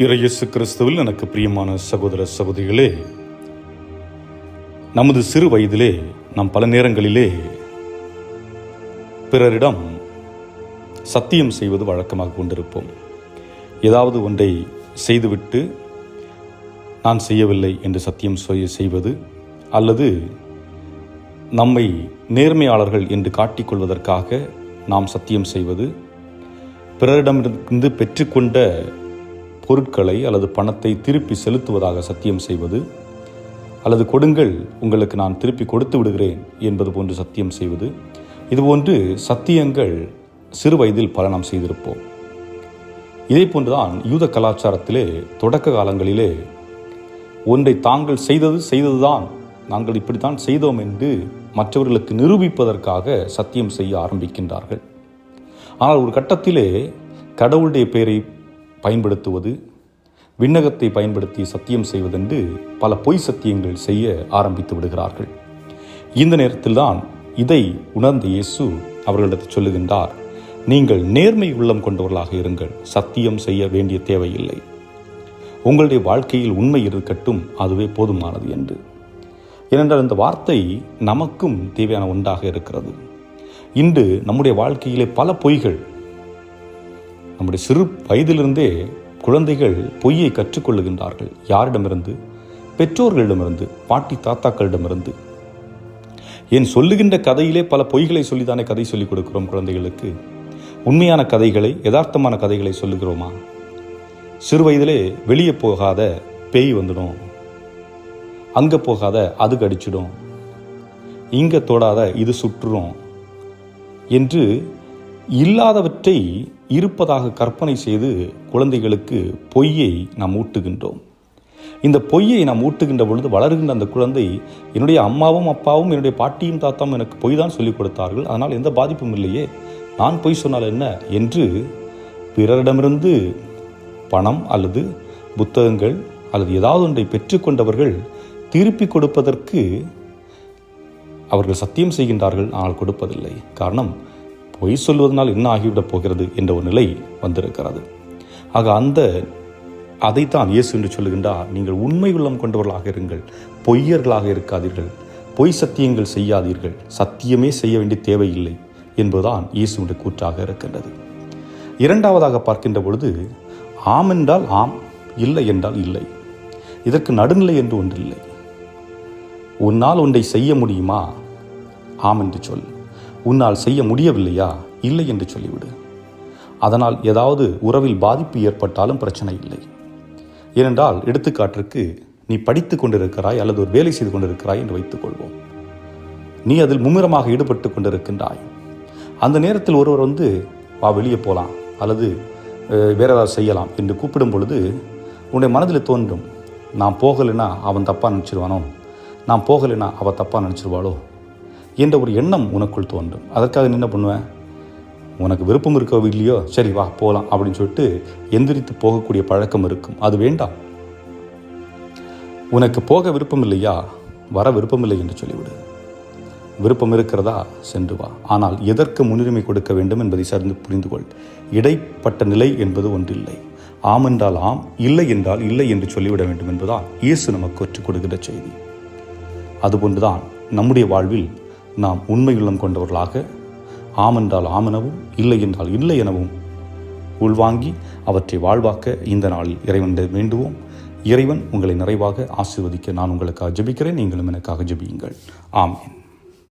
இயேசு கிறிஸ்துவில் எனக்கு பிரியமான சகோதர சகோதரிகளே, நமது சிறு வயதிலே நாம் பல நேரங்களிலே பிறரிடம் சத்தியம் செய்வது வழக்கமாக கொண்டிருப்போம். ஏதாவது ஒன்றை செய்துவிட்டு நான் செய்யவில்லை என்று சத்தியம் செய்வது, அல்லது நம்மை நேர்மையாளர்கள் என்று காட்டிக்கொள்வதற்காக நாம் சத்தியம் செய்வது, பிறரிடமிருந்து பெற்றுக்கொண்ட பொருட்களை அல்லது பணத்தை திருப்பி செலுத்துவதாக சத்தியம் செய்வது, அல்லது கொடுங்கள் உங்களுக்கு நான் திருப்பி கொடுத்து விடுகிறேன் என்பது போன்று சத்தியம் செய்வது, இதுபோன்று சத்தியங்கள் சிறு வயதில் பல நாம் செய்திருப்போம். இதே போன்றுதான் யூத கலாச்சாரத்திலே தொடக்க காலங்களிலே ஒன்றை தாங்கள் செய்ததுதான், நாங்கள் இப்படித்தான் செய்தோம் என்று மற்றவர்களுக்கு நிரூபிப்பதற்காக சத்தியம் செய்ய ஆரம்பிக்கின்றார்கள். ஆனால் ஒரு கட்டத்திலே கடவுளுடைய பெயரை பயன்படுத்துவது, விண்ணகத்தை பயன்படுத்தி சத்தியம் செய்வதென்று பல பொய் சத்தியங்கள் செய்ய ஆரம்பித்து விடுகிறார்கள். இந்த நேரத்தில்தான் இதை உணர்ந்த இயேசு அவர்களிடத்தில் சொல்லுகின்றார், நீங்கள் நேர்மை உள்ளம் கொண்டவர்களாக இருங்கள், சத்தியம் செய்ய வேண்டிய தேவையில்லை, உங்களுடைய வாழ்க்கையில் உண்மை இருக்கட்டும், அதுவே போதுமானது என்று. ஏனென்றால் இந்த வார்த்தை நமக்கும் தேவையான ஒன்றாக இருக்கிறது. இன்று நம்முடைய வாழ்க்கையிலே பல பொய்கள், நம்முடைய சிறு வயதிலிருந்தே குழந்தைகள் பொய்யை கற்றுக்கொள்ளுகின்றார்கள். யாரிடமிருந்து? பெற்றோர்களிடமிருந்து, பாட்டி தாத்தாக்களிடமிருந்து. ஏன் சொல்லுகின்ற கதையிலே பல பொய்களை சொல்லித்தானே கதை சொல்லிக் கொடுக்கிறோம் குழந்தைகளுக்கு. உண்மையான கதைகளை, யதார்த்தமான கதைகளை சொல்லுகிறோமா? சிறு வயதிலே வெளியே போகாத பேய் வந்துடும், அங்கே போகாத அது கடிச்சிடும், இங்கே தொடாத இது சுற்றுரும் என்று இல்லாதவற்றை இருப்பதாக கற்பனை செய்து குழந்தைகளுக்கு பொய்யை நாம் ஊட்டுகின்றோம். இந்த பொய்யை நாம் ஊட்டுகின்ற பொழுது வளர்கின்ற அந்த குழந்தை, என்னுடைய அம்மாவும் அப்பாவும் என்னுடைய பாட்டியும் தாத்தாவும் எனக்கு பொய் தான் சொல்லிக் கொடுத்தார்கள், அதனால் எந்த பாதிப்பும் இல்லையே, நான் பொய் சொன்னால் என்ன என்று பிறரிடமிருந்து பணம் அல்லது புத்தகங்கள் அல்லது ஏதாவது ஒன்றை பெற்றுக்கொண்டவர்கள் திருப்பி கொடுப்பதற்கு அவர்கள் சத்தியம் செய்கின்றார்கள், ஆனால் கொடுப்பதில்லை. காரணம், பொய் சொல்வதனால் என்ன ஆகிவிடப் போகிறது என்ற ஒரு நிலை வந்திருக்கிறது. ஆக அதைத்தான் இயேசு என்று சொல்லுகின்றார், நீங்கள் உண்மை உள்ளம் கொண்டவர்களாக இருங்கள், பொய்யர்களாக இருக்காதீர்கள், பொய் சத்தியங்கள் செய்யாதீர்கள், சத்தியமே செய்ய வேண்டிய தேவையில்லை என்பதுதான் இயேசுடைய கூற்றாக இருக்கின்றது. இரண்டாவதாக பார்க்கின்ற பொழுது, ஆம் என்றால் ஆம், இல்லை என்றால் இல்லை. இதற்கு நடுநிலை என்று ஒன்றில்லை. உன்னால் ஒன்றை செய்ய முடியுமா? ஆம் என்று சொல். உன்னால் செய்ய முடியவில்லையா? இல்லை என்று சொல்லிவிடு. அதனால் ஏதாவது உறவில் பாதிப்பு ஏற்பட்டாலும் பிரச்சனை இல்லை. ஏனென்றால் எடுத்துக்காட்டிற்கு, நீ படித்து கொண்டிருக்கிறாய் அல்லது ஒரு வேலை செய்து கொண்டிருக்கிறாய் என்று வைத்துக் கொள்வோம். நீ அதில் மும்முரமாக ஈடுபட்டு கொண்டிருக்கின்றாய். அந்த நேரத்தில் ஒருவர் வந்து, வா வெளியே போகலாம் அல்லது வேற ஏதாவது செய்யலாம் என்று கூப்பிடும் பொழுது உன்னுடைய மனதில் தோன்றும், நான் போகலைன்னா அவன் தப்பாக நினச்சிருவானோ, நான் போகலைன்னா அவள் தப்பாக நினச்சிருவாளோ என்ற ஒரு எண்ணம் உனக்குள் தோன்றும். அதற்காக நீ என்ன பண்ணுவேன்? உனக்கு விருப்பம் இருக்கோ இல்லையோ, சரி வா போகலாம் அப்படின்னு சொல்லிட்டு எந்திரித்து போகக்கூடிய பழக்கம் இருக்கும். அது வேண்டாம். உனக்கு போக விருப்பம் இல்லையா, வர விருப்பம் இல்லை என்று சொல்லிவிடு. விருப்பம் இருக்கிறதா, சென்று வா. ஆனால் எதற்கு முன்னுரிமை கொடுக்க வேண்டும் என்பதை சார்ந்து புரிந்து கொள். இடைப்பட்ட நிலை என்பது ஒன்றில்லை. ஆம் என்றால் ஆம், இல்லை என்றால் இல்லை என்று சொல்லிவிட வேண்டும் என்பதுதான் இயேசு நமக்கு கற்றுக் கொடுக்கிற செய்தி. அதுபோன்றுதான் நம்முடைய வாழ்வில் நாம் உண்மை உள்ளம் கொண்டவர்களாக ஆம் என்றால் ஆம் எனவும், இல்லை என்றால் இல்லை எனவும் உள்வாங்கி அவற்றை வாழ்வாக்க இந்த நாளில் இறைவனிடம் வேண்டுவோம். இறைவன் உங்களை நிறைவாக ஆசீர்வதிக்க நான் உங்களுக்காக ஜெபிக்கிறேன். நீங்களும் எனக்காக ஜெபியுங்கள். ஆமென்.